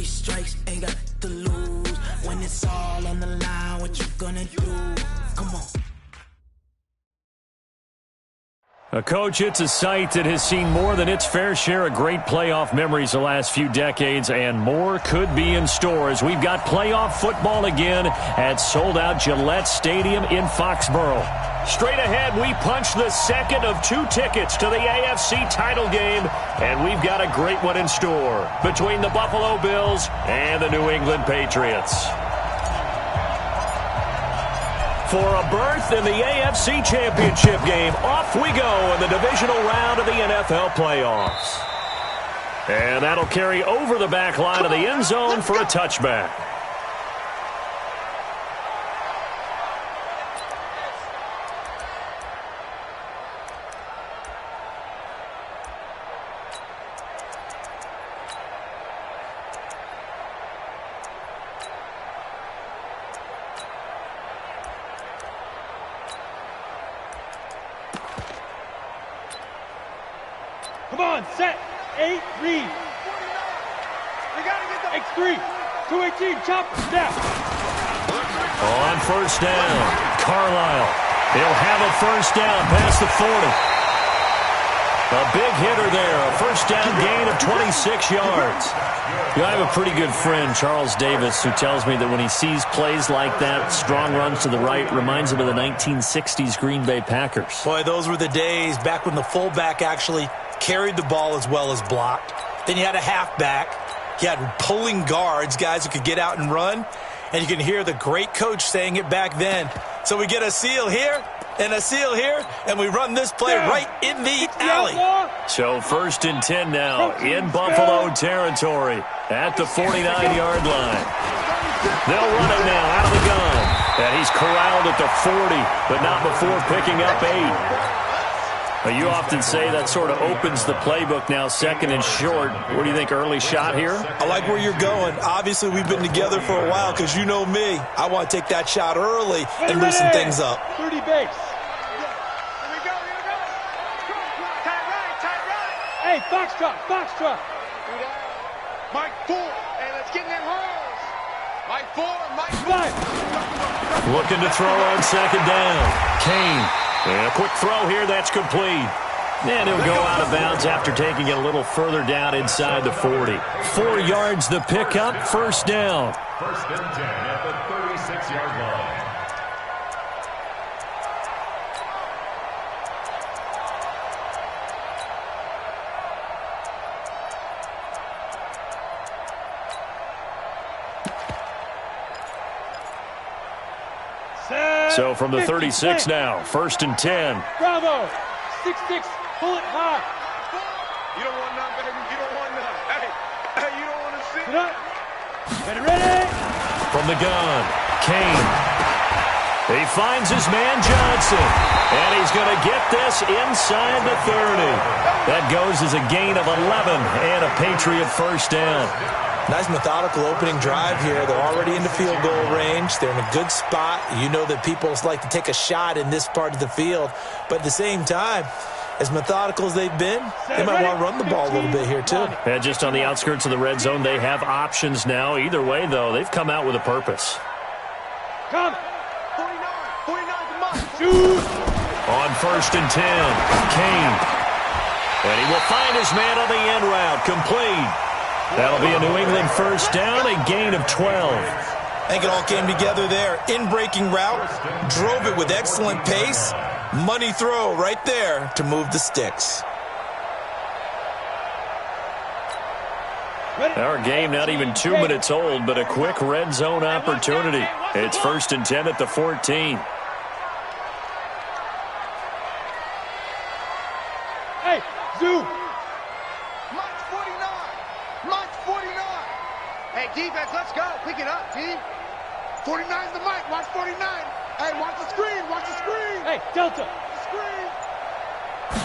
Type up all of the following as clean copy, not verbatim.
strikes, ain't got to lose. When it's all on the line, what you gonna do? Come on. A coach, it's a site that has seen more than its fair share of great playoff memories the last few decades, and more could be in store as we've got playoff football again at sold-out Gillette Stadium in Foxborough. Straight ahead, we punch the second of 2 tickets to the AFC title game, and we've got a great one in store between the Buffalo Bills and the New England Patriots. For a berth in the AFC Championship game, off we go in the divisional round of the NFL playoffs. And that'll carry over the back line of the end zone for a touchback. Come on, set, 8, read. X3, 218, chop, snap. On first down, Carlisle. He'll have a first down past the 40. A big hitter there, a first down gain of 26 yards. You know, I have a pretty good friend, Charles Davis, who tells me that when he sees plays like that, strong runs to the right, reminds him of the 1960s Green Bay Packers. Boy, those were the days back when the fullback actually carried the ball as well as blocked. Then you had a halfback. You had pulling guards, guys who could get out and run. And you can hear the great coach saying it back then. So we get a seal here and a seal here, and we run this play right in the alley. So 1st and 10 now in Buffalo territory at the 49-yard line. They'll run it now out of the gun. And he's corralled at the 40, but not before picking up 8. You often say that sort of opens the playbook now, 2nd and short. What do you think, early shot here? I like where you're going. Obviously, we've been together for a while because you know me. I want to take that shot early and loosen things up. 30 base. Hey, Foxtrot, Foxtrot. Mike 4, hey, let's get in them holes. Mike 4, Mike 5. Looking to throw on 2nd down. Kane. And a quick throw here, that's complete. And he'll go out of bounds after taking it a little further down inside the 40. 4 yards the pickup, first down. 1st and 10 at the 36-yard line. So from the 36 now, 1st and 10. Bravo. 6-6, pull it high. You don't want none, baby. You don't want none. Hey, you don't want to see. Get up. Ready. From the gun, Kane. He finds his man Johnson. And he's going to get this inside the 30. That goes as a gain of 11 and a Patriot first down. Nice methodical opening drive here. They're already in the field goal range. They're in a good spot. You know that people like to take a shot in this part of the field. But at the same time, as methodical as they've been, they might want to run the ball a little bit here too. And just on the outskirts of the red zone, they have options now. Either way, though, they've come out with a purpose. Come. 49, come on. Shoot. On 1st and 10, Kane. And he will find his man on the end route, complete. That'll be a New England first down, a gain of 12. I think it all came together there. In-breaking route, drove it with excellent pace. Money throw right there to move the sticks. Our game not even 2 minutes old, but a quick red zone opportunity. It's 1st and 10 at the 14. Hey, Zoo. March 49. March 49. Hey, defense, let's go. Pick it up, team. 49's the mic. Watch 49. Hey, watch the screen. Watch the screen. Hey, Delta. The screen.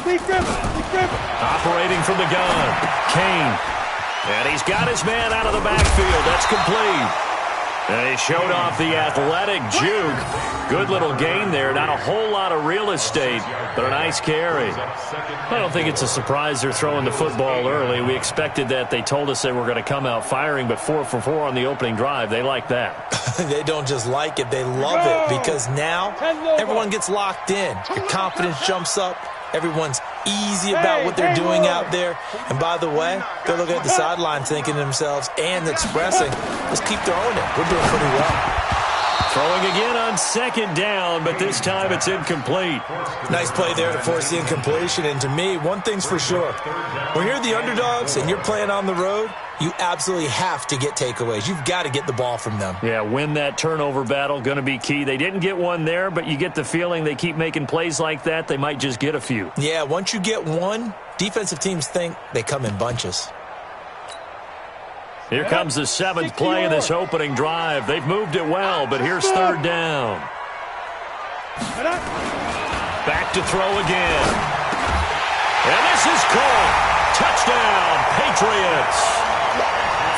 Leaf River. Operating from the gun, Kane. And he's got his man out of the backfield. That's complete. And he showed off the athletic juke. Good little gain there. Not a whole lot of real estate, but a nice carry. I don't think it's a surprise they're throwing the football early. We expected that. They told us they were going to come out firing, but 4 for 4 on the opening drive. They like that. They don't just like it. They love it because now everyone gets locked in. Your confidence jumps up. Everyone's easy about what they're doing out there. And by the way, they're looking at the sideline thinking to themselves and expressing, let's keep throwing it. We're doing pretty well. Throwing again on second down, but this time it's incomplete. Nice play there to force the incompletion. And to me, one thing's for sure. When you're the underdogs and you're playing on the road, you absolutely have to get takeaways. You've got to get the ball from them. Yeah, win that turnover battle, going to be key. They didn't get one there, but you get the feeling they keep making plays like that, they might just get a few. Yeah, once you get one, defensive teams think they come in bunches. Here comes the 7th play of this opening drive. They've moved it well, but here's third down. Back to throw again. And this is caught. Touchdown, Patriots.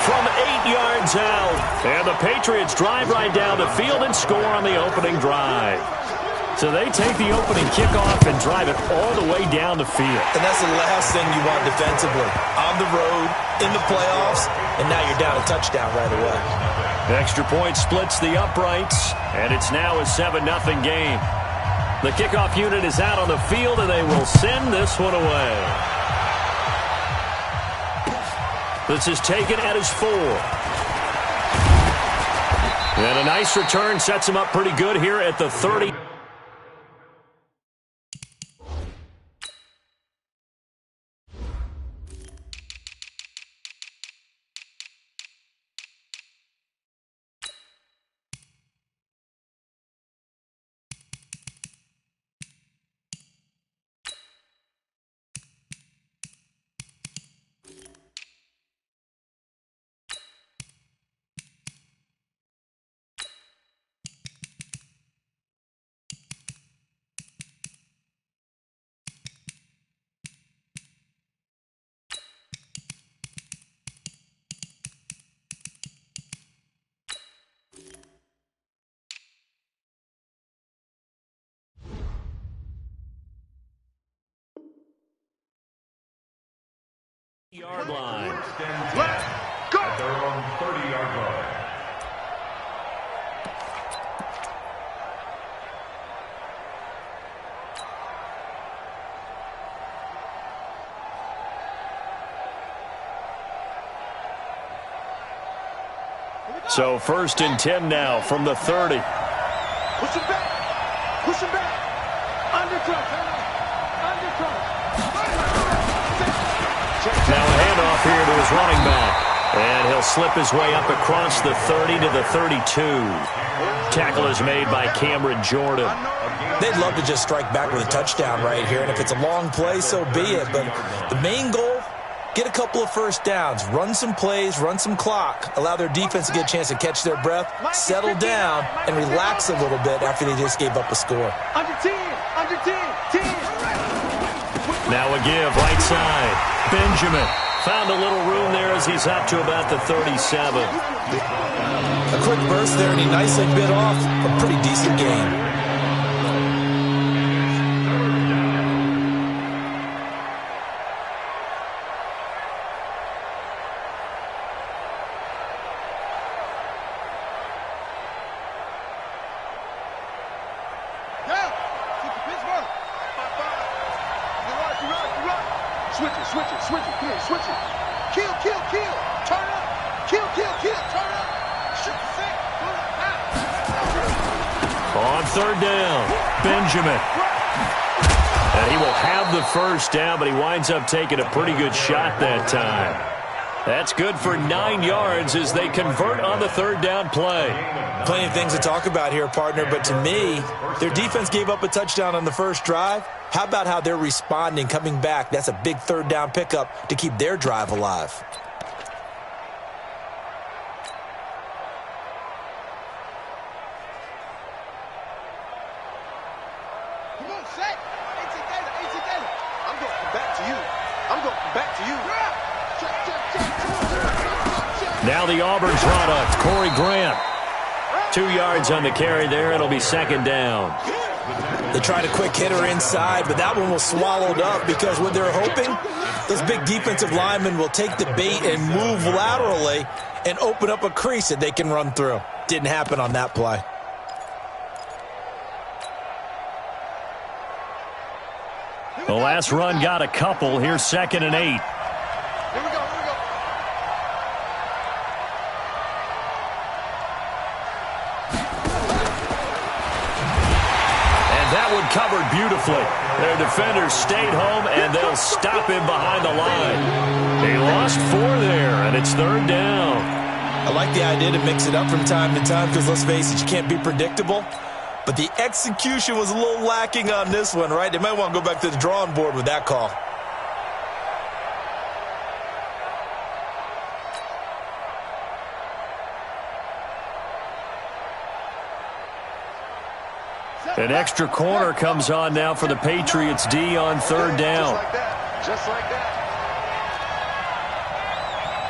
From 8 yards out. And the Patriots drive right down the field and score on the opening drive. So they take the opening kickoff and drive it all the way down the field. And that's the last thing you want defensively. On the road, in the playoffs, and now you're down a touchdown right away. Extra point splits the uprights, and it's now a 7-0 game. The kickoff unit is out on the field, and they will send this one away. This is taken at his 4. And a nice return sets him up pretty good here at the 30. Yard line. Let's go! At their own 30-yard line. So 1st and 10 now from the 30. Push him back. Push him back. Undercut. Now a handoff here to his running back. And he'll slip his way up across the 30 to the 32. Tackle is made by Cameron Jordan. They'd love to just strike back with a touchdown right here. And if it's a long play, so be it. But the main goal, get a couple of first downs, run some plays, run some clock, allow their defense to get a chance to catch their breath, settle down, and relax a little bit after they just gave up a score. Under 10. Under 10. Now a give, right side. Benjamin found a little room there as he's up to about the 37. A quick burst there, and he nicely bit off a pretty decent game. Third down, Benjamin. And he will have the first down, but he winds up taking a pretty good shot that time. That's good for 9 yards as they convert on the third down play. Plenty of things to talk about here, partner, but to me, their defense gave up a touchdown on the first drive. How about how they're responding, coming back? That's a big third down pickup to keep their drive alive. Now the Auburn product, Corey Grant. 2 yards on the carry there. It'll be second down. They tried a quick hitter inside, but that one was swallowed up because what they're hoping, those big defensive linemen will take the bait and move laterally and open up a crease that they can run through. Didn't happen on that play. The last run got a couple. Here's 2nd and 8. Here we go. And that one covered beautifully. Their defenders stayed home, and they'll stop him behind the line. They lost 4 there, and it's 3rd down. I like the idea to mix it up from time to time because, let's face it, you can't be predictable. But the execution was a little lacking on this one, right? They might want to go back to the drawing board with that call. An extra corner comes on now for the Patriots D on 3rd down. Just like that. Just like that.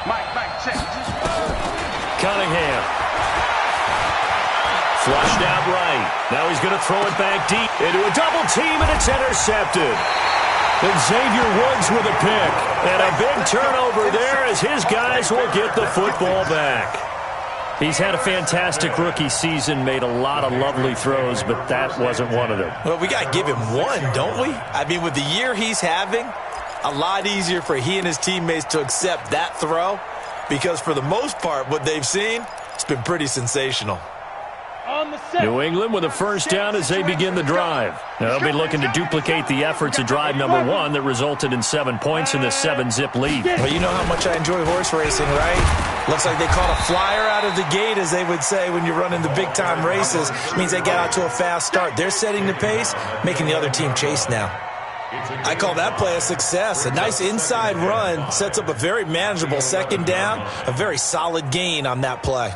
Mike, check. Cunningham. Flushed out right. Now he's going to throw it back deep into a double team, and it's intercepted. And Xavier Woods with a pick. And a big turnover there as his guys will get the football back. He's had a fantastic rookie season, made a lot of lovely throws, but that wasn't one of them. Well, we got to give him one, don't we? I mean, with the year he's having, a lot easier for he and his teammates to accept that throw because for the most part, what they've seen, it's been pretty sensational. New England with a first down as they begin the drive. They'll be looking to duplicate the efforts of drive number 1 that resulted in 7 points in the 7-zip lead. Well, you know how much I enjoy horse racing, right? Looks like they caught a flyer out of the gate, as they would say when you're running the big-time races. It means they got out to a fast start. They're setting the pace, making the other team chase now. I call that play a success. A nice inside run sets up a very manageable 2nd down, a very solid gain on that play.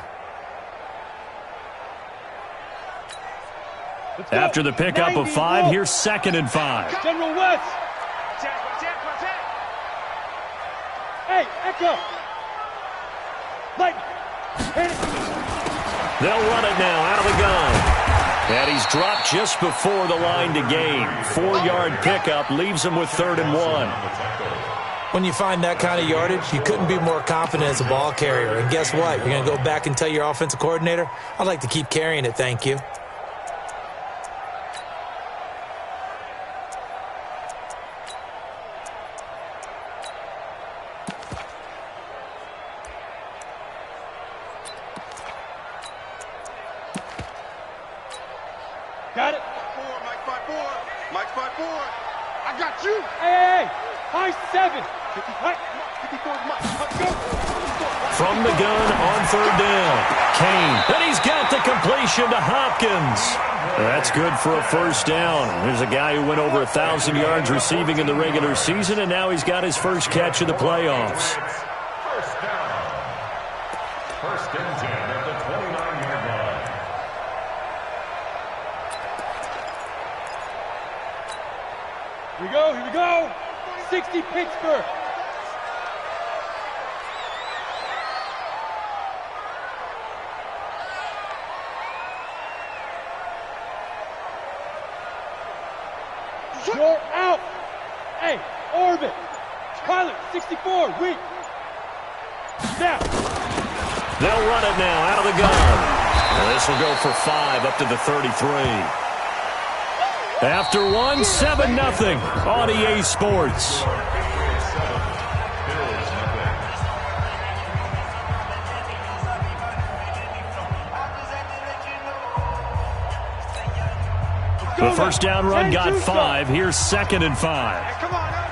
After the pickup of 5, here's 2nd and 5. General West. Hey, Echo. Light. They'll run it now out of the gun. And he's dropped just before the line to gain. 4-yard pickup leaves him with 3rd and 1. When you find that kind of yardage, you couldn't be more confident as a ball carrier. And guess what? You're going to go back and tell your offensive coordinator, I'd like to keep carrying it, thank you. Got it. Mike 5-4. Mike 5-4. I got you. Hey. High 7. 54 Mike. Let's go. From the gun on 3rd down. Kane. And he's got the completion to Hopkins. That's good for a first down. There's a guy who went over 1,000 yards receiving in the regular season, and now he's got his first catch of the playoffs. First down. 1st and 10 at the 29-yard line. Here we go. 60 Pittsburgh. You're out. Hey, orbit. Pilot, 64, weak. Now. They'll run it now out of the gun. And this will go for 5 up to the 33. After 1, 7-0 on EA Sports. The first down run got 5. Here's 2nd and 5. Hey, come on now.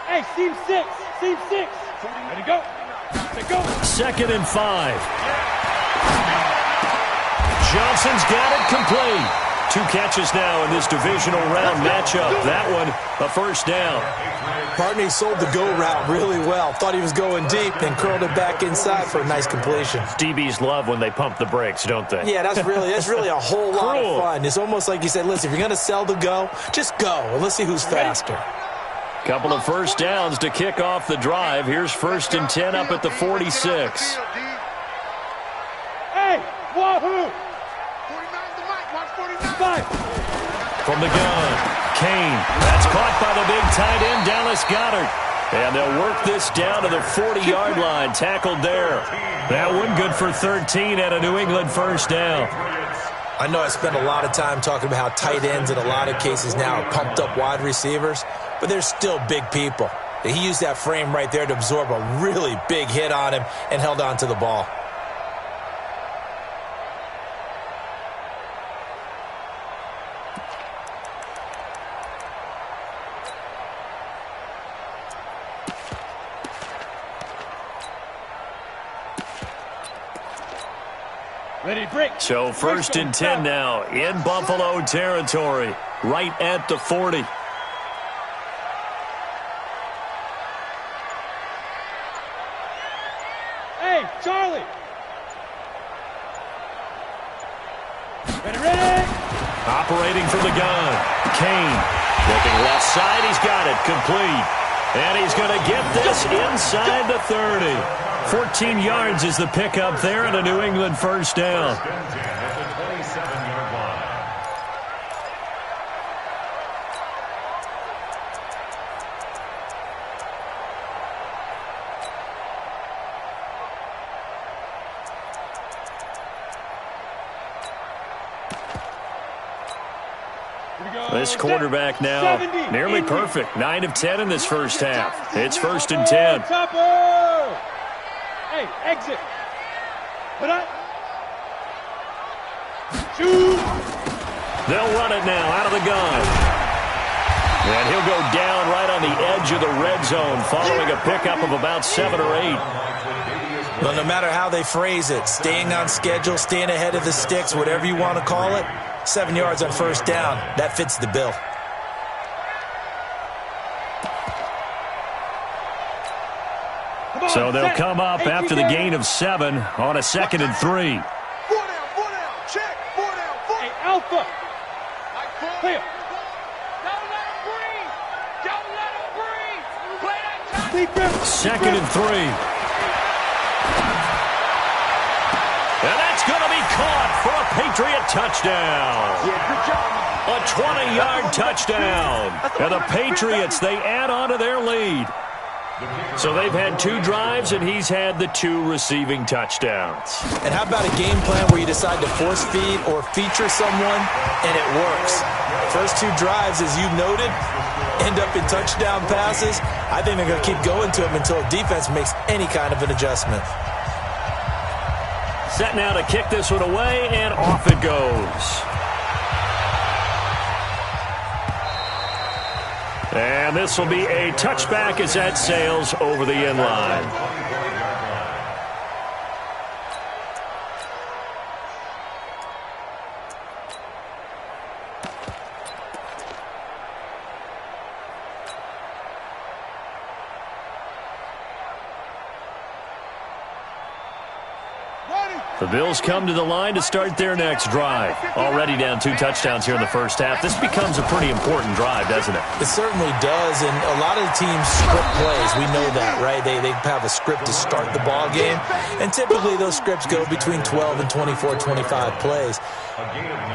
Hey, seam 6. Ready to go. Let's go. 2nd and 5. Johnson's got it complete. 2 catches now in this divisional round matchup. That one, a first down. Partney sold the go route really well. Thought he was going deep, then curled it back inside for a nice completion. DBs love when they pump the brakes, don't they? Yeah, that's really a whole lot of fun. It's almost like you said, listen, if you're going to sell the go, just go, and let's see who's faster. Couple of first downs to kick off the drive. Here's 1st and 10 up at the 46. Hey, wahoo! 49's the mic. Watch 49. From the gun, Kane. That's caught by the big tight end, Dallas Goedert. And they'll work this down to the 40-yard line, tackled there. That one good for 13 at a New England first down. I know I spent a lot of time talking about how tight ends in a lot of cases now are pumped up wide receivers, but they're still big people. He used that frame right there to absorb a really big hit on him and held on to the ball. Ready, break. So 1st and 10 now in Buffalo territory, right at the 40. Hey, Charlie. Ready. Operating from the gun, Kane. Looking left side, he's got it, complete. And he's going to get this inside the 30. 14 yards is the pickup there and a New England first down. This quarterback now nearly perfect. 9 of 10 in this first half. It's 1st and 10. Hey, exit. Put up. Shoot. They'll run it now out of the gun. And he'll go down right on the edge of the red zone following a pickup of about 7 or 8. Well, no matter how they phrase it, staying on schedule, staying ahead of the sticks, whatever you want to call it, 7 yards on first down, that fits the bill. So they'll come up after the gain of 7 on a 2nd and 3. 4 down, check. 4 down, 4. Hey, Alpha. Clear. Don't let him breathe. Don't let him breathe. Play that time. 2nd and 3. And that's going to be caught for a Patriot touchdown. Yeah, good job. A 20-yard touchdown. And the Patriots, they add on to their lead. So they've had 2 drives, and he's had the 2 receiving touchdowns. And how about a game plan where you decide to force feed or feature someone, and it works? First 2 drives, as you noted, end up in touchdown passes. I think they're going to keep going to them until defense makes any kind of an adjustment. Set now to kick this one away, and off it goes. And this will be a touchback as that sails over the end line. The Bills come to the line to start their next drive. Already down 2 touchdowns here in the first half. This becomes a pretty important drive, doesn't it? It certainly does, and a lot of the teams script plays. We know that, right? They have a script to start the ball game, and typically those scripts go between 12 and 24, 25 plays.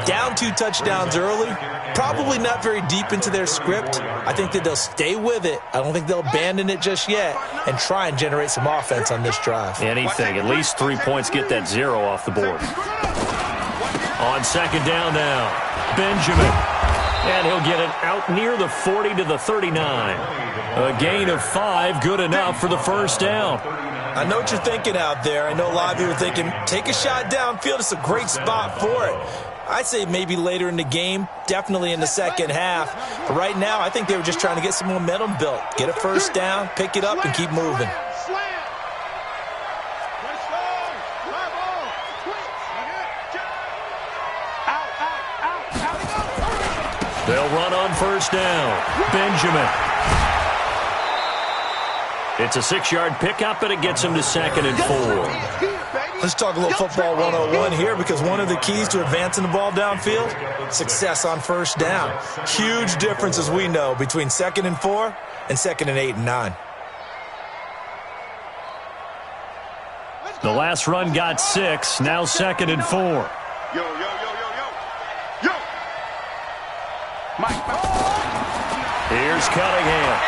Down 2 touchdowns early, probably not very deep into their script. I think that they'll stay with it. I don't think they'll abandon it just yet and try and generate some offense on this drive. Anything. At least 3 points, get that 0 off the board. On 2nd down now, Benjamin. And he'll get it out near the 40 to the 39. A gain of 5, good enough for the first down. I know what you're thinking out there. I know a lot of you are thinking, take a shot downfield. It's a great spot for it. I'd say maybe later in the game, definitely in the second half. But right now, I think they were just trying to get some momentum built. Get a first down, pick it up, and keep moving. They'll run on first down. Benjamin. It's a 6-yard pickup, and it gets him to 2nd and 4. Let's talk a little football 101 here, because one of the keys to advancing the ball downfield, success on first down. Huge difference, as we know, between 2nd and 4 and 2nd and 8 and 9. The last run got 6, now 2nd and 4. Yo, yo, yo, yo, yo. Yo! Mike. Here's Cunningham.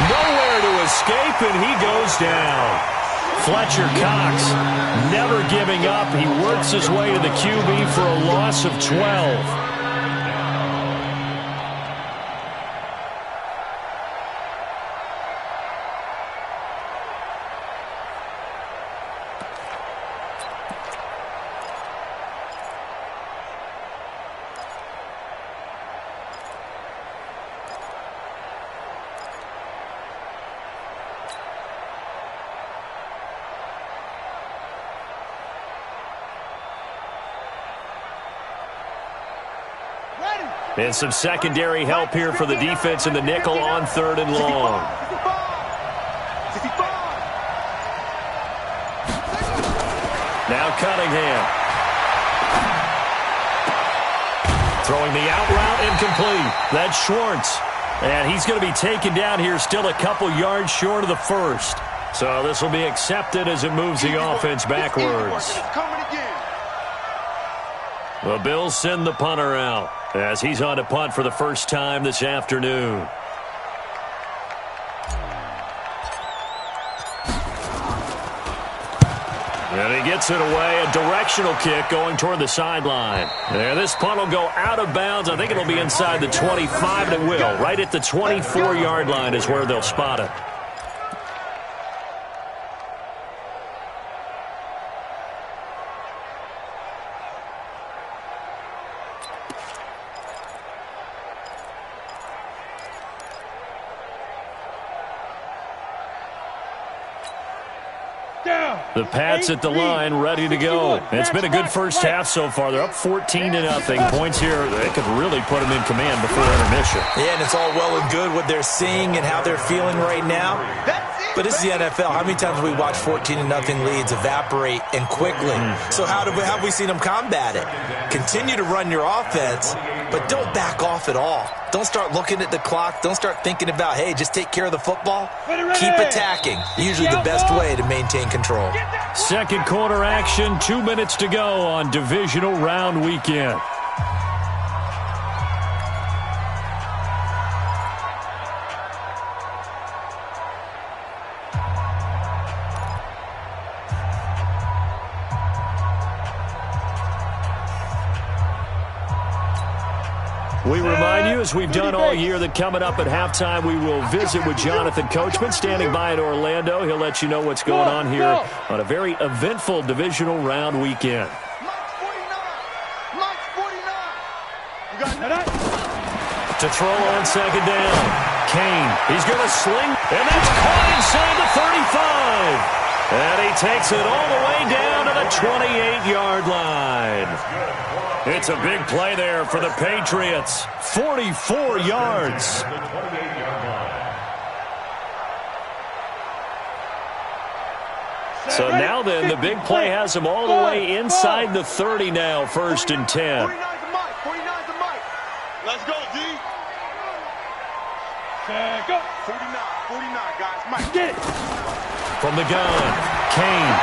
Nowhere to escape, and he goes down. Fletcher Cox never giving up. He works his way to the QB for a loss of 12. And some secondary help here for the defense in the nickel on 3rd and long. Now Cunningham. Throwing the out route incomplete. That's Schwartz. And he's going to be taken down here, still a couple yards short of the first. So this will be accepted as it moves the offense backwards. The Bills send the punter out as he's on to punt for the first time this afternoon. And he gets it away, a directional kick going toward the sideline. There, this punt will go out of bounds. I think it'll be inside the 25, and it will. Right at the 24-yard line is where they'll spot it. The Pats at the line, ready to go. It's been a good first half so far. They're up 14-0. Points here, they could really put them in command before intermission. Yeah, and it's all well and good what they're seeing and how they're feeling right now. But this is the NFL. How many times have we watched 14-0 leads evaporate and quickly? So how have we seen them combat it? Continue to run your offense, but don't back off at all. Don't start looking at the clock. Don't start thinking about, hey, just take care of the football. Keep attacking. Usually the best way to maintain control. Second quarter action, 2 minutes to go on divisional round weekend. We remind you, as we've done all year, that coming up at halftime, we will visit with Jonathan Coachman, standing by in Orlando. He'll let you know what's going on here on a very eventful divisional round weekend. To throw on second down, Kane. He's going to sling, and that's caught inside the 35. And he takes it all the way down to the 28-yard line. It's a big play there for the Patriots. 44 yards. So now then, the big play has them all the way inside the 30 now, 1st and 10. 49's the mic. Let's go, D. Go. 49, guys. Mike, get it. From the gun, Kane.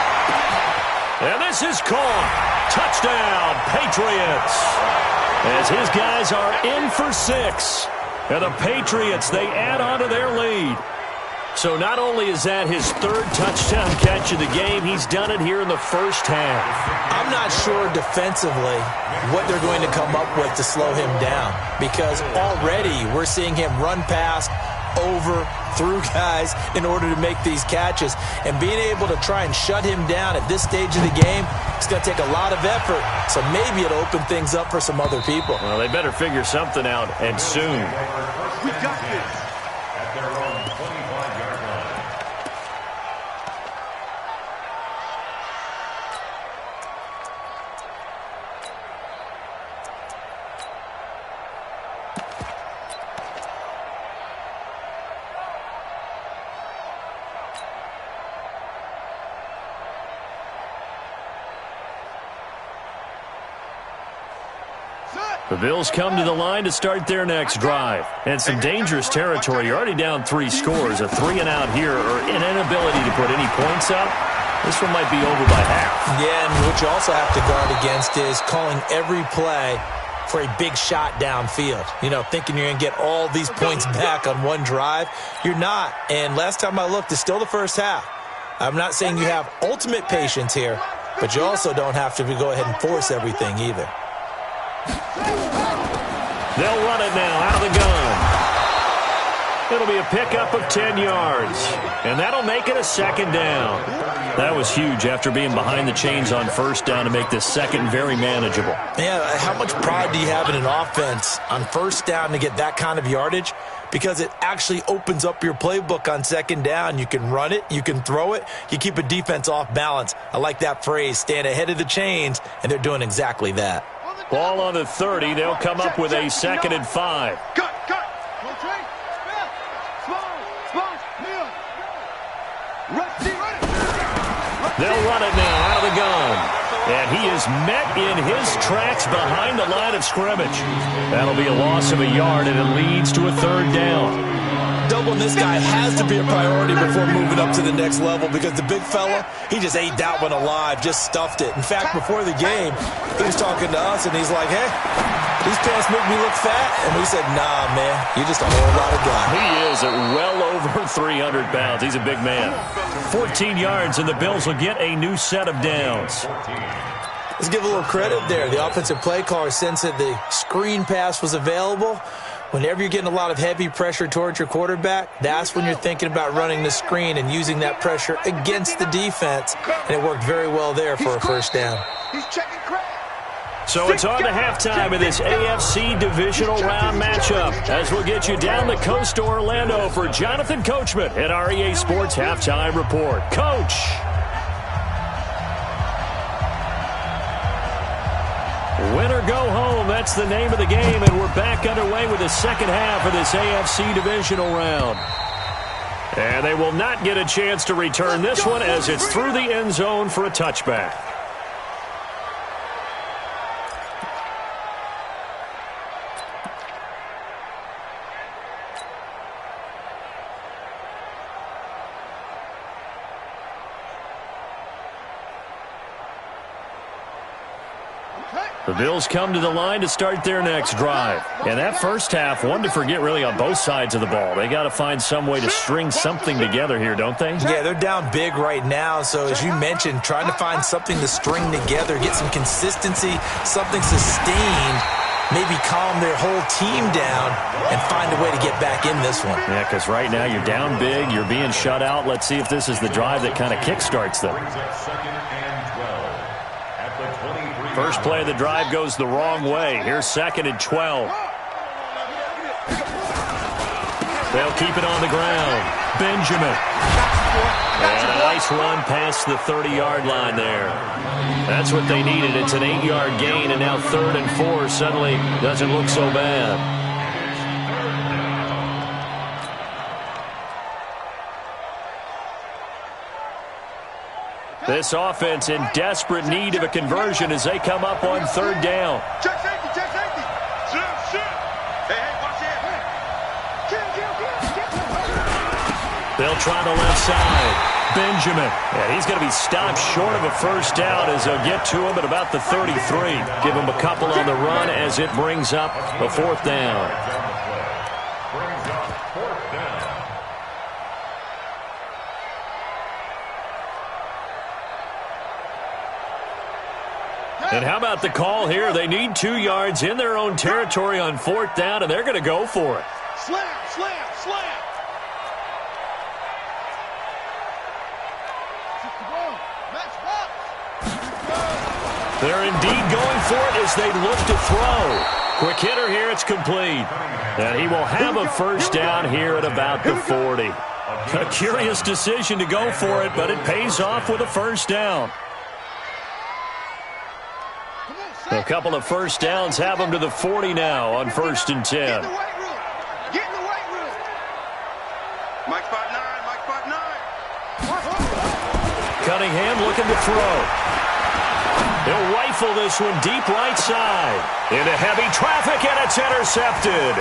And this is caught. Touchdown, Patriots. As his guys are in for 6. And the Patriots, they add on to their lead. So not only is that his 3rd touchdown catch of the game, he's done it here in the first half. I'm not sure defensively what they're going to come up with to slow him down, because already we're seeing him run past, over, through guys in order to make these catches. And being able to try and shut him down at this stage of the game, it's going to take a lot of effort. So maybe it'll open things up for some other people. Well, they better figure something out, and soon. We got this. At their own 25-yard line. The Bills come to the line to start their next drive. And some dangerous territory. You're already down 3 scores. A 3-and-out here or an inability to put any points up. This one might be over by half. Yeah, and what you also have to guard against is calling every play for a big shot downfield. You know, thinking you're going to get all these points back on one drive. You're not. And last time I looked, it's still the first half. I'm not saying you have ultimate patience here, but you also don't have to go ahead and force everything either. They'll run it now out of the gun. It'll be a pickup of 10 yards, and that'll make it a 2nd down. That was huge after being behind the chains on 1st down to make this 2nd very manageable. Yeah, how much pride do you have in an offense on 1st down to get that kind of yardage? Because it actually opens up your playbook on 2nd down. You can run it, you can throw it, you keep a defense off balance. I like that phrase, stand ahead of the chains, and they're doing exactly that. Ball on the 30. They'll come up with a 2nd and 5. Cut. They'll run it now out of the gun. And he is met in his tracks behind the line of scrimmage. That'll be a loss of a yard, and it leads to a 3rd down. Doubling this guy has to be a priority before moving up to the next level because the big fella, he just ate that one alive, just stuffed it. In fact, before the game, he was talking to us, and he's like, hey, these pants make me look fat. And we said, nah, man, you're just a whole lot of guy. He is at well over 300 pounds. He's a big man. 14 yards, and the Bills will get a new set of downs. Let's give a little credit there. The offensive play caller sensed that the screen pass was available. Whenever you're getting a lot of heavy pressure towards your quarterback, that's when you're thinking about running the screen and using that pressure against the defense. And it worked very well there for a 1st down. He's checking credit. So it's on to halftime of this AFC divisional round matchup as we'll get you down the coast to Orlando for Jonathan Coachman at our EA Sports Halftime Report. Coach. Win or go home, that's the name of the game, and we're back underway with the 2nd half of this AFC divisional round. And they will not get a chance to return this one as it's through the end zone for a touchback. The Bills come to the line to start their next drive. And that 1st half, one to forget really on both sides of the ball. They got to find some way to string something together here, don't they? Yeah, they're down big right now. So as you mentioned, trying to find something to string together, get some consistency, something sustained, maybe calm their whole team down and find a way to get back in this one. Yeah, because right now you're down big, you're being shut out. Let's see if this is the drive that kind of kickstarts them. First play of the drive goes the wrong way. Here's 2nd and 12. They'll keep it on the ground. Benjamin. And a nice run past the 30-yard line there. That's what they needed. It's an 8-yard gain, and now 3rd and 4 suddenly doesn't look so bad. This offense in desperate need of a conversion as they come up on 3rd down. Check safety, check safety. Hey, watch it. They'll try the left side. Benjamin. And he's going to be stopped short of a 1st down as they'll get to him at about the 33. Give him a couple on the run as it brings up a 4th down. And how about the call here? They need 2 yards in their own territory on 4th down, and they're going to go for it. Slam, slam, slam. They're indeed going for it as they look to throw. Quick hitter here, it's complete. And he will have a 1st down here at about the 40. A curious decision to go for it, but it pays off with a 1st down. A couple of 1st downs have them to the 40 now on 1st and 10. Get in the weight room. Get in the weight room. Mike spot 9. Mike spot 9. Cunningham looking to throw. He'll rifle this one deep right side. Into heavy traffic, and it's intercepted.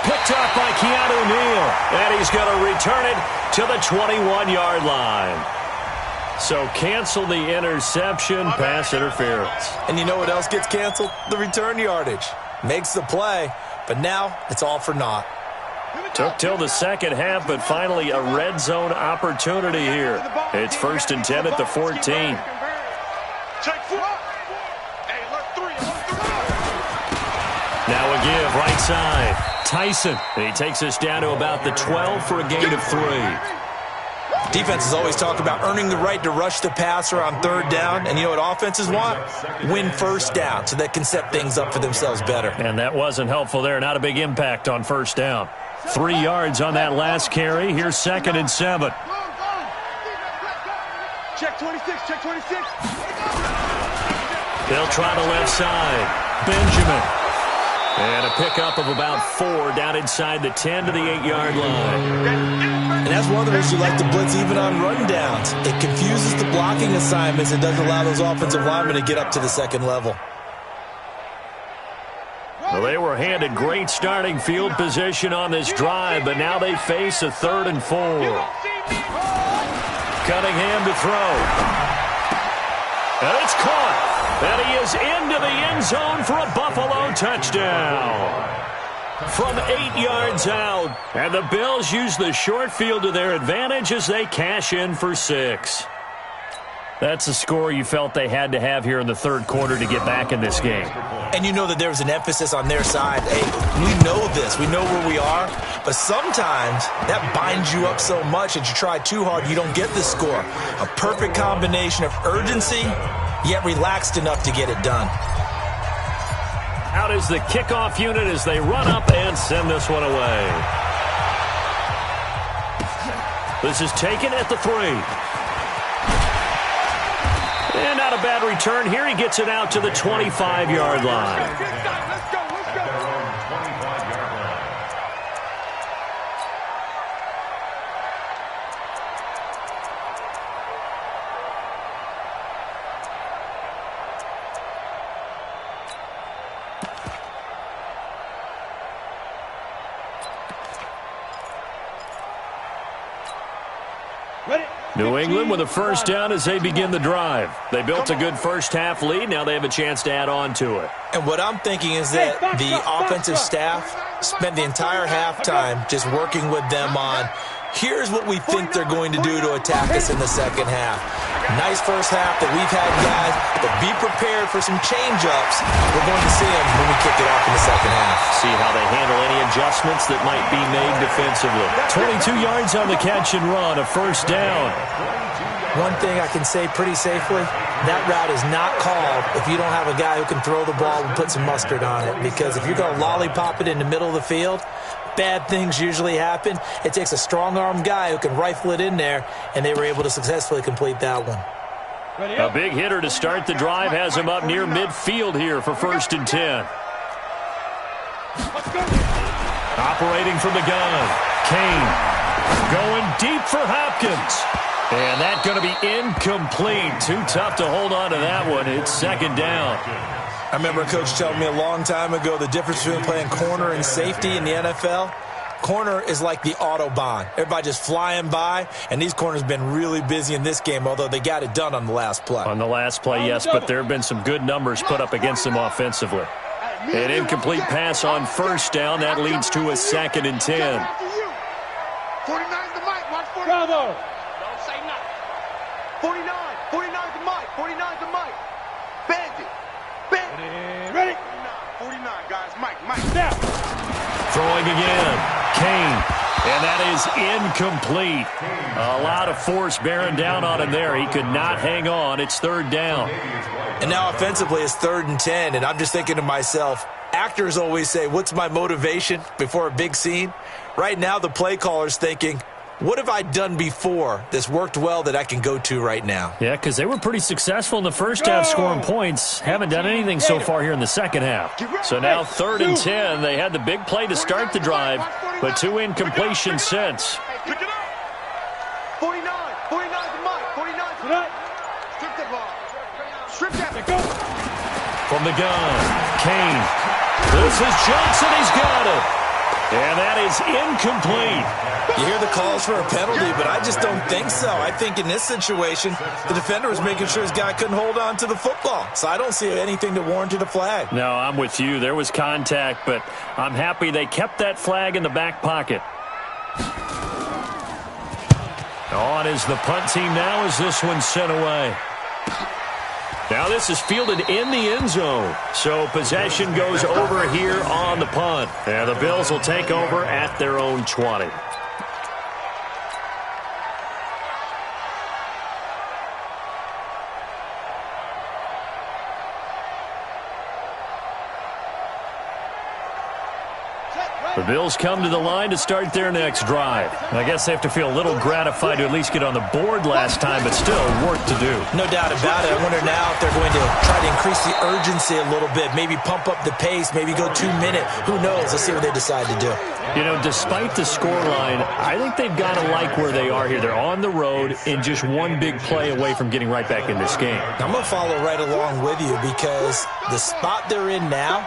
Picked up by Keanu Neal, and he's going to return it to the 21-yard line. So cancel the interception, pass interference. And you know what else gets canceled? The return yardage. Makes the play, but now it's all for naught. Took till the second half, but finally a red zone opportunity here. It's 1st and 10 at the 14. Now a give, right side. Tyson. And he takes us down to about the 12 for a gain of 3. Defenses always talk about earning the right to rush the passer on 3rd down. And you know what offenses want? Win 1st down so they can set things up for themselves better. And that wasn't helpful there. Not a big impact on 1st down. 3 yards on that last carry. Here's 2nd and 7. Check 26, check 26. They'll try the left side. Benjamin. And a pickup of about 4 down inside the 10 to the 8-yard line. And that's one of the reasons you like to blitz even on run downs. It confuses the blocking assignments and doesn't allow those offensive linemen to get up to the 2nd level. Well, they were handed great starting field position on this drive, but now they face a 3rd and 4. Cunningham to throw. And it's caught. And he is into the end zone for a Buffalo touchdown. From 8 yards out. And the Bills use the short field to their advantage as they cash in for 6. That's a score you felt they had to have here in the 3rd quarter to get back in this game. And you know that there was an emphasis on their side. Hey, we know this. We know where we are. But sometimes that binds you up so much that you try too hard, you don't get the score. A perfect combination of urgency, yet relaxed enough to get it done. Out is the kickoff unit as they run up and send this one away. This is taken at the 3. And not a bad return here. He gets it out to the 25-yard line. Let's go, let's go. New England with a 1st down as they begin the drive. They built a good first-half lead. Now they have a chance to add on to it. And what I'm thinking is that the offensive staff spent the entire halftime just working with them on, here's what we think they're going to do to attack us in the 2nd half. Nice first half that we've had, guys, but be prepared for some change-ups. We're going to see them when we kick it off in the 2nd half. See how they handle any adjustments that might be made defensively. 22 yards on the catch and run, a 1st down. One thing I can say pretty safely, that route is not called if you don't have a guy who can throw the ball and put some mustard on it. Because if you're going to lollipop it in the middle of the field, bad things usually happen. It takes a strong-armed guy who can rifle it in there, and they were able to successfully complete that one. A big hitter to start the drive has him up near midfield here for 1st and 10. Operating from the gun. Kane going deep for Hopkins. And that's going to be incomplete. Too tough to hold on to that one. It's 2nd down. I remember a coach telling me a long time ago the difference between playing corner and safety in the NFL. Corner is like the Autobahn. Everybody just flying by, and these corners have been really busy in this game, although they got it done on the last play. On the last play, yes, but there have been some good numbers put up against them offensively. An incomplete pass on 1st down. That leads to a 2nd and 10. 49's the mic. Watch 49. Bravo. Don't say nothing. 49. 49's the mic. 49's the mic. Bend it. Bend it. Ready? 49, guys. Mike. Now. Throwing again. Kane. And that is incomplete. A lot of force bearing down on him there. He could not hang on. It's 3rd down. And now offensively it's 3rd and 10, and I'm just thinking to myself, actors always say, what's my motivation before a big scene? Right now the play caller's thinking, what have I done before that's worked well that I can go to right now? Yeah, because they were pretty successful in the first half scoring points. Haven't done anything so far here in the second half. So now 3rd and 10. They had the big play to start the drive, but 2 incompletions since. Pick it up. 49. 49's the mic. 49's the mic. Strip the ball. Strip that. Go. from the gun. Kane. This is Johnson. He's got it. And that is incomplete. You hear the calls for a penalty, but I just don't think so. I think in this situation, the defender was making sure his guy couldn't hold on to the football. So I don't see anything that warranted a flag. No, I'm with you. There was contact, but I'm happy they kept that flag in the back pocket. On is the punt team now as this one's sent away. Now this is fielded in the end zone. So possession goes over here on the punt. And the Bills will take over at their own 20. The Bills come to the line to start their next drive. I guess they have to feel a little gratified to at least get on the board last time, but still work to do. No doubt about it. I wonder now if they're going to try to increase the urgency a little bit, maybe pump up the pace, maybe go 2 minute. Who knows? Let's see what they decide to do. You know, despite the scoreline, I think they've got to like where they are here. They're on the road and just one big play away from getting right back in this game. I'm going to follow right along with you because the spot they're in now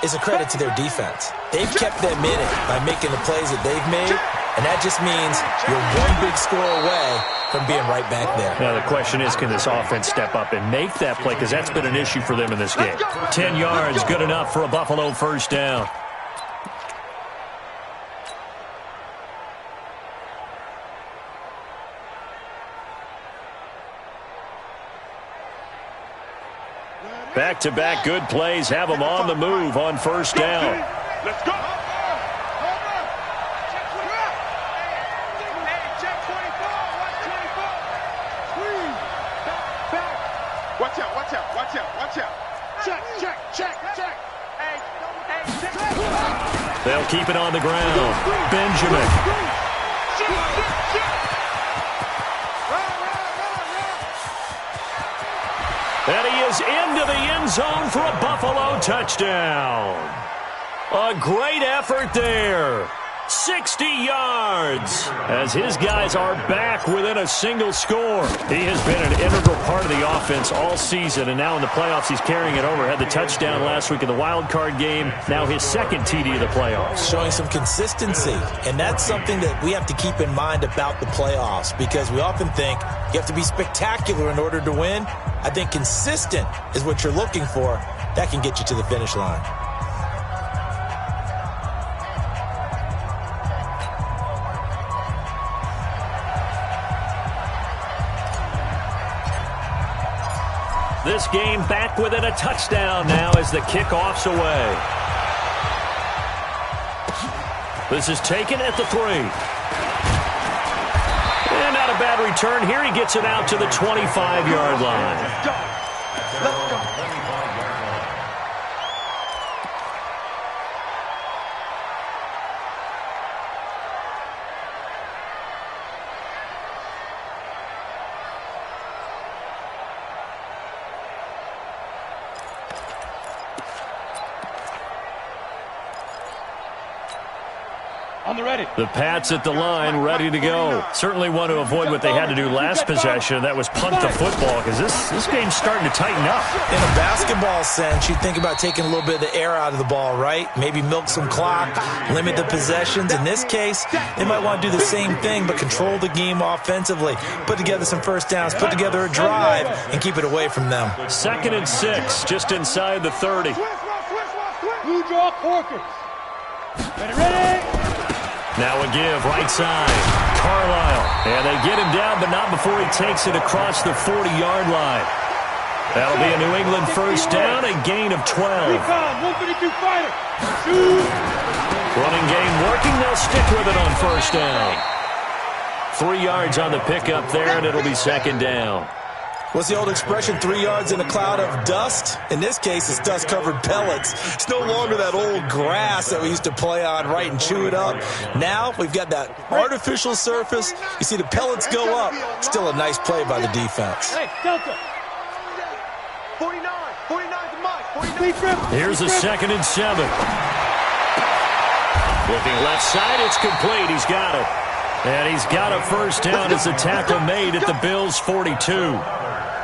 is a credit to their defense. They've kept them in it by making the plays that they've made, and that just means you're one big score away from being right back there. Now the question is, can this offense step up and make that play? Because that's been an issue for them in this game. 10 yards, good enough for a Buffalo first down. Back-to-back good plays have them on the move on first down. Let's go. Watch out, watch out, watch out, watch out. Check. They'll keep it on the ground. Benjamin. And he is into the end zone for a Buffalo touchdown. A great effort there. 60 yards as his guys are back within a single score. He has been an integral part of the offense all season, and now in the playoffs he's carrying it over. Had the touchdown last week in the wild card game. Now his second TD of the playoffs. Showing some consistency, and that's something that we have to keep in mind about the playoffs because we often think you have to be spectacular in order to win. I think consistent is what you're looking for. That can get you to the finish line. This game back within a touchdown now as the kickoff's away. This is taken at the 3. And not a bad return here. He gets it out to the 25-yard line. Let's go. On the ready. The Pats at the line, ready to go. Certainly want to avoid what they had to do last possession. That was punt the football because this game's starting to tighten up. In a basketball sense, you think about taking a little bit of the air out of the ball, right? Maybe milk some clock, limit the possessions. In this case, they might want to do the same thing but control the game offensively. Put together some first downs, put together a drive, and keep it away from them. 2nd and 6, just inside the 30. Blue draw Corker. Ready. Now a give, right side. Carlisle. And they get him down, but not before he takes it across the 40-yard line. That'll be a New England first down, a gain of 12. 152 fighter. Shoot. Running game working. They'll stick with it on first down. 3 yards on the pickup there, and it'll be 2nd down. What's the old expression, 3 yards in a cloud of dust? In this case, it's dust-covered pellets. It's no longer that old grass that we used to play on, right, and chew it up. Now we've got that artificial surface. You see the pellets go up. Still a nice play by the defense. Hey, Delta. 49 to Mike. Here's a 2nd and 7. Looking left side, it's complete. He's got it. And he's got a first down as the tackle made at the Bills' 42.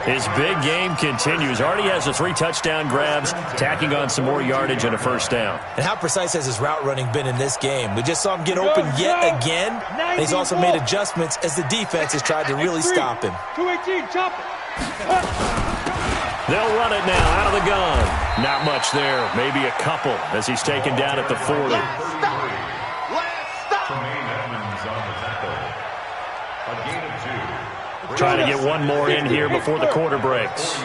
His big game continues. Already has the 3 touchdown grabs, tacking on some more yardage and a first down. And how precise has his route running been in this game? We just saw him get open yet again. And he's also made adjustments as the defense has tried to really stop him. 218, chop it. They'll run it now out of the gun. Not much there. Maybe a couple as he's taken down at the 40. Trying to get one more in here before the quarter breaks.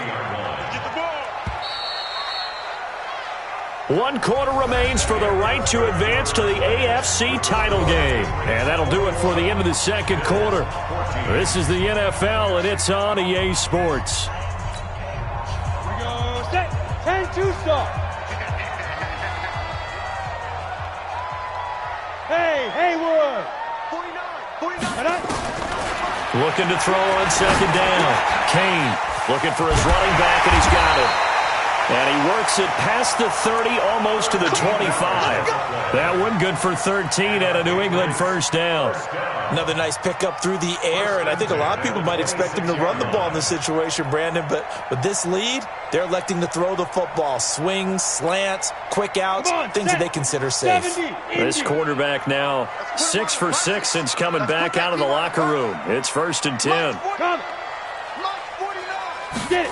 1 quarter remains for the right to advance to the AFC title game. And that'll do it for the end of the second quarter. This is the NFL, and it's on EA Sports. We go, set, 10-2 stop. Hey, Haywood. 49. Looking to throw on second down. Kane looking for his running back, and he's got it. And he works it past the 30, almost to the 25. That one good for 13 and a New England first down. Another nice pickup through the air, and I think a lot of people might expect him to run the ball in this situation, Brandon, but with this lead, they're electing to throw the football. Swings, slants, quick outs, things that they consider safe. This quarterback now 6 for 6 since coming back out of the locker room. It's 1st and 10. Get it.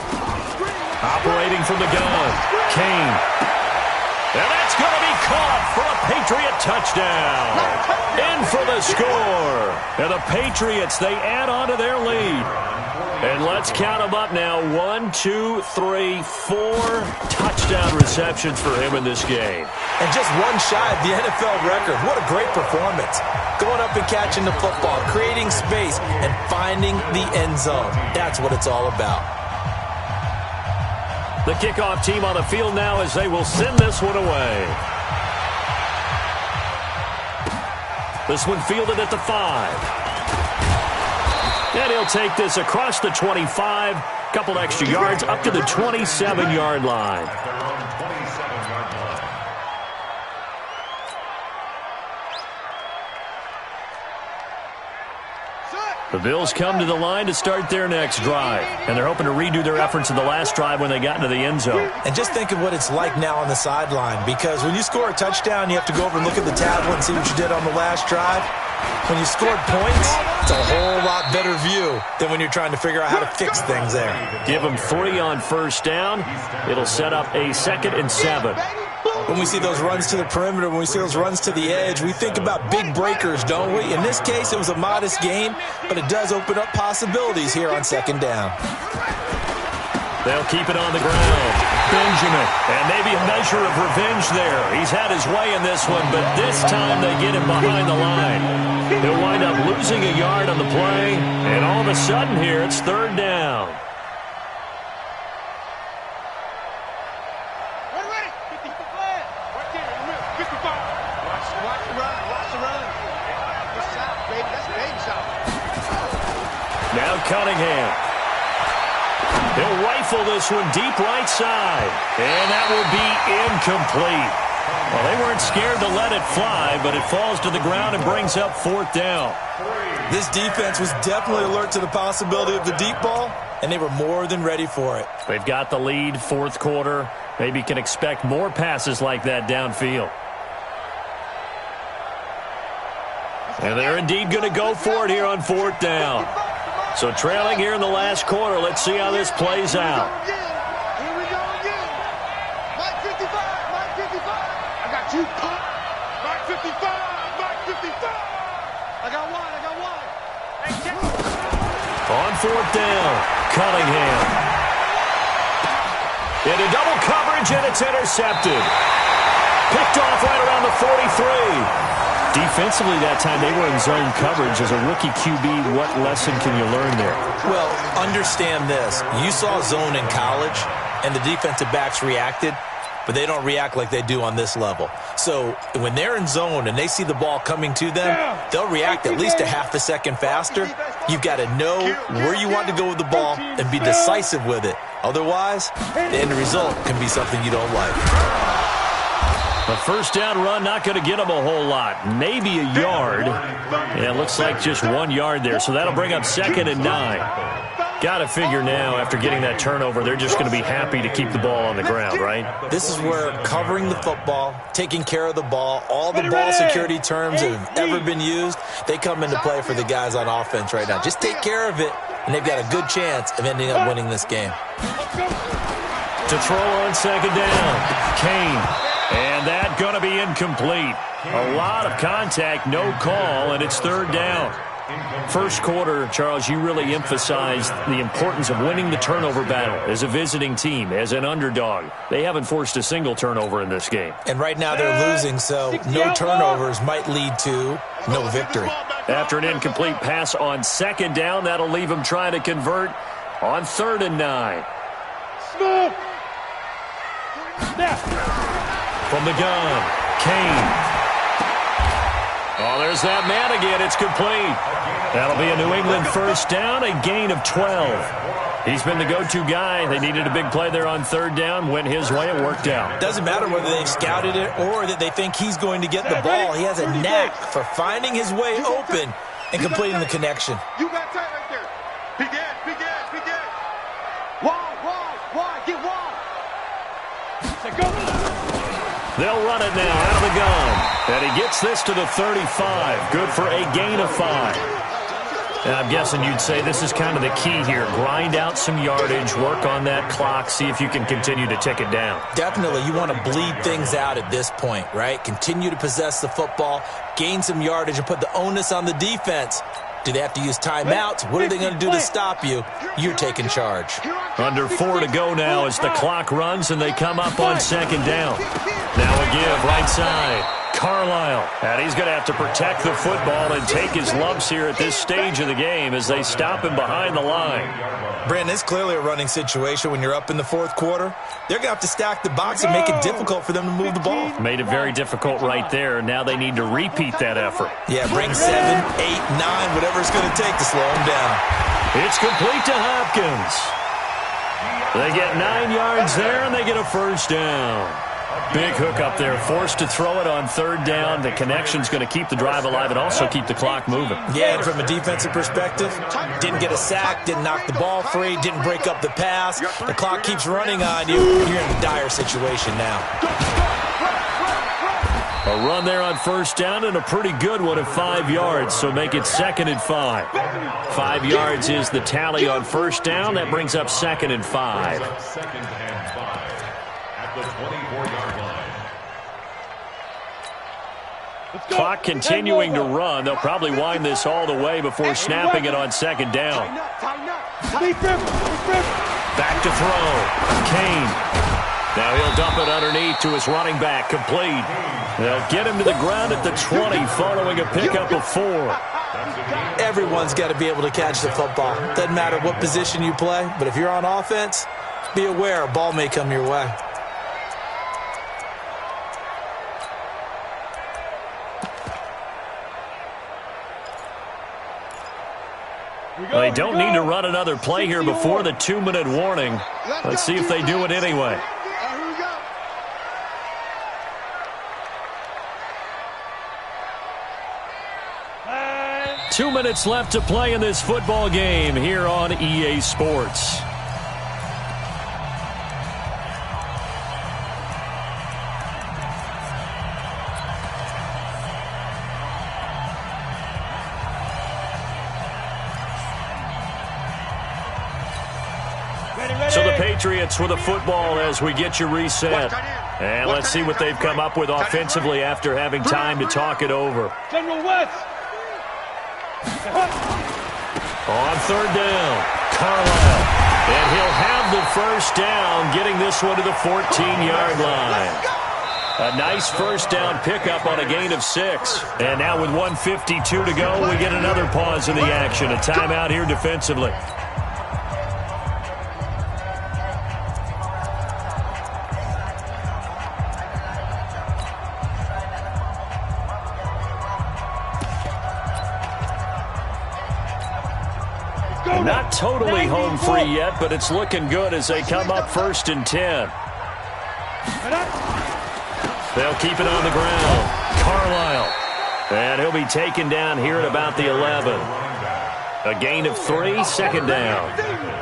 Operating from the gun, Kane. And that's going to be caught for a Patriot touchdown. In for the score. And the Patriots, they add on to their lead. And let's count them up now. 1, 2, 3, 4 touchdown receptions for him in this game. And just one shy of the NFL record. What a great performance. Going up and catching the football, creating space, and finding the end zone. That's what it's all about. The kickoff team on the field now as they will send this one away. This one fielded at the 5. And he'll take this across the 25. Couple extra yards up to the 27-yard line. The Bills come to the line to start their next drive, and they're hoping to redo their efforts in the last drive when they got into the end zone. And just think of what it's like now on the sideline, because when you score a touchdown, you have to go over and look at the tablet and see what you did on the last drive. When you scored points, it's a whole lot better view than when you're trying to figure out how to fix things there. Give them 3 on first down. It'll set up a 2nd and 7. When we see those runs to the perimeter, when we see those runs to the edge, we think about big breakers, don't we? In this case, it was a modest gain, but it does open up possibilities here on second down. They'll keep it on the ground. Benjamin, and maybe a measure of revenge there. He's had his way in this one, but this time they get him behind the line. He'll wind up losing a yard on the play, and all of a sudden here, it's 3rd down. Now Cunningham. He'll rifle this one deep right side. And that will be incomplete. Well, they weren't scared to let it fly, but it falls to the ground and brings up 4th down. This defense was definitely alert to the possibility of the deep ball, and they were more than ready for it. They've got the lead, 4th quarter. Maybe can expect more passes like that downfield. And they're indeed going to go for it here on 4th down. So trailing here in the last quarter, let's see how this plays out. Here we go again. Mike 55, Mike 55. I got you. Mike 55, Mike 55. I got one. Hey, check. On 4th down, Cunningham. Into double coverage, and it's intercepted. Picked off right around the 43. Defensively that time, they were in zone coverage. As a rookie QB, what lesson can you learn there? Well, understand this. You saw zone in college, and the defensive backs reacted, but they don't react like they do on this level. So when they're in zone and they see the ball coming to them, they'll react at least a half a second faster. You've got to know where you want to go with the ball and be decisive with it. Otherwise, the end result can be something you don't like. A first down run, not going to get them a whole lot. Maybe a yard. Yeah, it looks like just 1 yard there, so that'll bring up 2nd and 9. Got to figure now, after getting that turnover, they're just going to be happy to keep the ball on the ground, right? This is where covering the football, taking care of the ball, all the ball security terms that have ever been used, they come into play for the guys on offense right now. Just take care of it, and they've got a good chance of ending up winning this game. To throw on second down, Kane. And that going to be incomplete. A lot of contact, no call, and it's third down. First quarter, Charles, you really emphasized the importance of winning the turnover battle as a visiting team, as an underdog. They haven't forced a single turnover in this game. And right now they're losing, so no turnovers might lead to no victory. After an incomplete pass on second down, that'll leave them trying to convert on 3rd and 9. Smooth. Snap. From the gun, Kane. Oh, there's that man again. It's complete. That'll be a New England first down, a gain of 12. He's been the go-to guy. They needed a big play there on 3rd down. Went his way. It worked out. Doesn't matter whether they've scouted it or that they think he's going to get the ball. He has a knack for finding his way open and completing the connection. You got tight right there. Begin. Wall. Get wall. Go. They'll run it now out of the gun. And he gets this to the 35. Good for a gain of 5. And I'm guessing you'd say this is kind of the key here. Grind out some yardage, work on that clock, see if you can continue to tick it down. Definitely. You want to bleed things out at this point, right? Continue to possess the football, gain some yardage, and put the onus on the defense. Do they have to use timeouts? What are they going to do to stop you? You're taking charge. Under 4 to go now as the clock runs and they come up on second down. Now a give right side. Carlisle. And he's going to have to protect the football and take his lumps here at this stage of the game as they stop him behind the line. Brandon, it's clearly a running situation when you're up in the 4th quarter. They're going to have to stack the box and make it difficult for them to move the ball. Made it very difficult right there. Now they need to repeat that effort. Yeah, bring 7, 8, 9, whatever it's going to take to slow them down. It's complete to Hopkins. They get 9 yards there, and they get a first down. Big hook up there, forced to throw it on 3rd down. The connection's going to keep the drive alive and also keep the clock moving. Yeah, and from a defensive perspective, didn't get a sack, didn't knock the ball free, didn't break up the pass. The clock keeps running on you. You're in a dire situation now. A run there on first down and a pretty good one at 5 yards, so make it 2nd and 5. 5 yards is the tally on first down. That brings up 2nd and 5. The 24-yard line. Clock continuing to run. They'll probably wind this all the way before snapping it on second down. Back to throw. Kane. Now he'll dump it underneath to his running back. Complete. They'll get him to the ground at the 20 following a pickup of 4. Everyone's got to be able to catch the football. Doesn't matter what position you play, but if you're on offense, be aware a ball may come your way. They don't need to run another play here before the 2-minute warning. Let's see if they do it anyway. Here we go. 2 minutes left to play in this football game here on EA Sports. So the Patriots with a football as we get you reset. And let's see what they've come up with offensively after having time to talk it over. General West. On 3rd down, Carlisle. And he'll have the first down, getting this one to the 14-yard line. A nice first down pickup on a gain of 6. And now with 1:52 to go, we get another pause in the action. A timeout here defensively. Not totally home free yet, but it's looking good as they come up 1st and 10. They'll keep it on the ground. Carlisle. And he'll be taken down here at about the 11. A gain of 3, second down.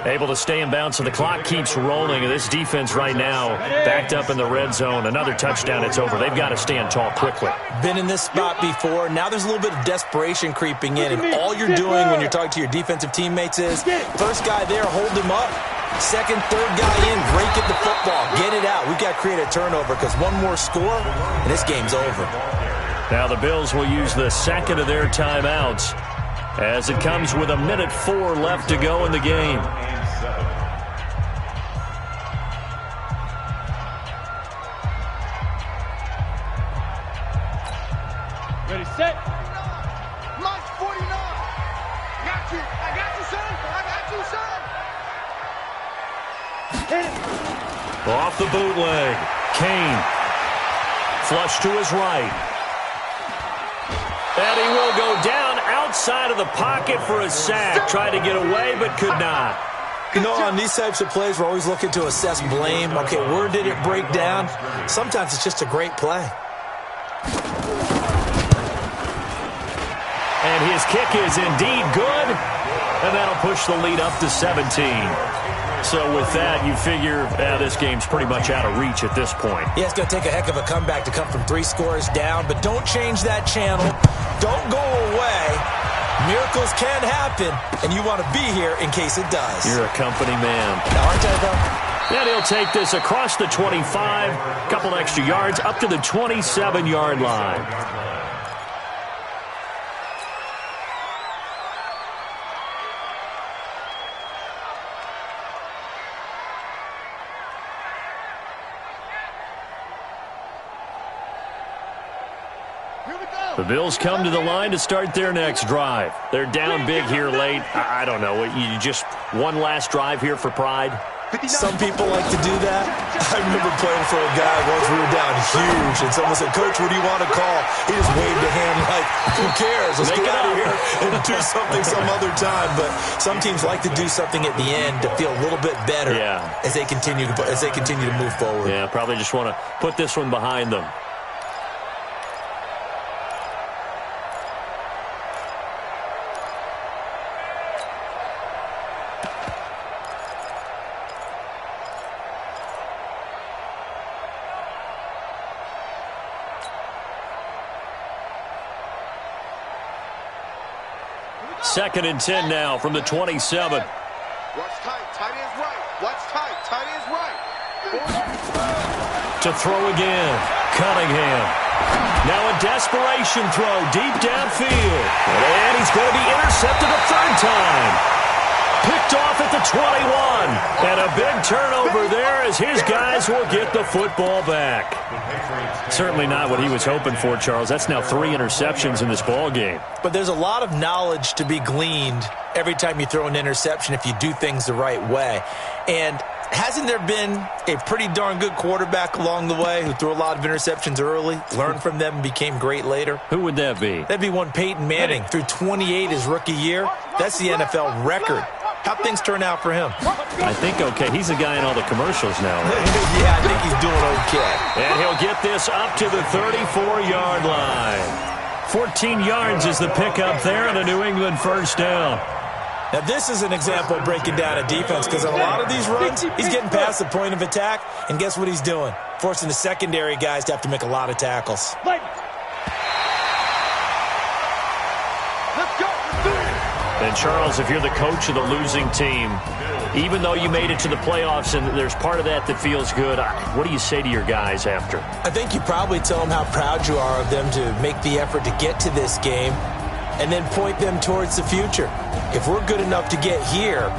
Able to stay in bounds, so the clock keeps rolling. This defense right now backed up in the red zone. Another touchdown, it's over. They've got to stand tall quickly. Been in this spot before. Now there's a little bit of desperation creeping in, and all you're doing when you're talking to your defensive teammates is first guy there, hold him up. Second, third guy in, break it the football. Get it out. We've got to create a turnover because one more score, and this game's over. Now the Bills will use the second of their timeouts as it comes with 1:04 left to go in the game. Ready, set. March 49. Got you. I got you, son. I got you, son. Hit it. Off the bootleg. Kane. Flush to his right. And he will go down outside of the pocket for a sack. Tried to get away, but could not. You know, on these types of plays, we're always looking to assess blame. Okay, where did it break down? Sometimes it's just a great play. And his kick is indeed good. And that'll push the lead up to 17. So with that, you figure this game's pretty much out of reach at this point. Yeah, it's going to take a heck of a comeback to come from 3 scores down, but don't change that channel. Don't go away. Miracles can happen, and you want to be here in case it does. You're a company man. Now, aren't I, though? And he'll take this across the 25, couple extra yards, up to the 27-yard line. The Bills come to the line to start their next drive. They're down big here late. I don't know. You just one last drive here for pride? Some people like to do that. I remember playing for a guy once we were down huge, and someone said, "Coach, what do you want to call?" He just waved a hand like, who cares? Let's get out of here and do something some other time. But some teams like to do something at the end to feel a little bit better as they continue to move forward. Yeah, probably just want to put this one behind them. Second and 10 now from the 27. Watch tight. Tight ends right. Watch tight. Tight ends right. To throw again. Cunningham. Now a desperation throw deep downfield. And he's going to be intercepted a third time. Picked off at the 21. And a big turnover there as his guys will get the football back. Certainly not what he was hoping for, Charles. That's now 3 interceptions in this ball game. But there's a lot of knowledge to be gleaned every time you throw an interception if you do things the right way. And hasn't there been a pretty darn good quarterback along the way who threw a lot of interceptions early, learned from them, and became great later? Who would that be? That'd be one Peyton Manning. Threw 28 his rookie year. That's the NFL record. How'd things turn out for him? I think okay. He's the guy in all the commercials now, right? Yeah, I think he's doing okay. And he'll get this up to the 34-yard line. 14 yards is the pickup there and a New England first down. Now, this is an example of breaking down a defense because on a lot of these runs, he's getting past the point of attack, and guess what he's doing? Forcing the secondary guys to have to make a lot of tackles. Let's go. And, Charles, if you're the coach of the losing team, even though you made it to the playoffs and there's part of that feels good, what do you say to your guys after? I think you probably tell them how proud you are of them to make the effort to get to this game and then point them towards the future. If we're good enough to get here,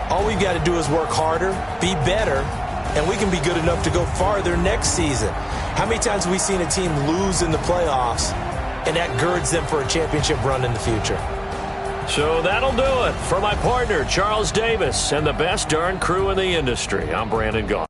all we've got to do is work harder, be better, and we can be good enough to go farther next season. How many times have we seen a team lose in the playoffs, and that girds them for a championship run in the future? So that'll do it for my partner, Charles Davis, and the best darn crew in the industry. I'm Brandon Gaughan.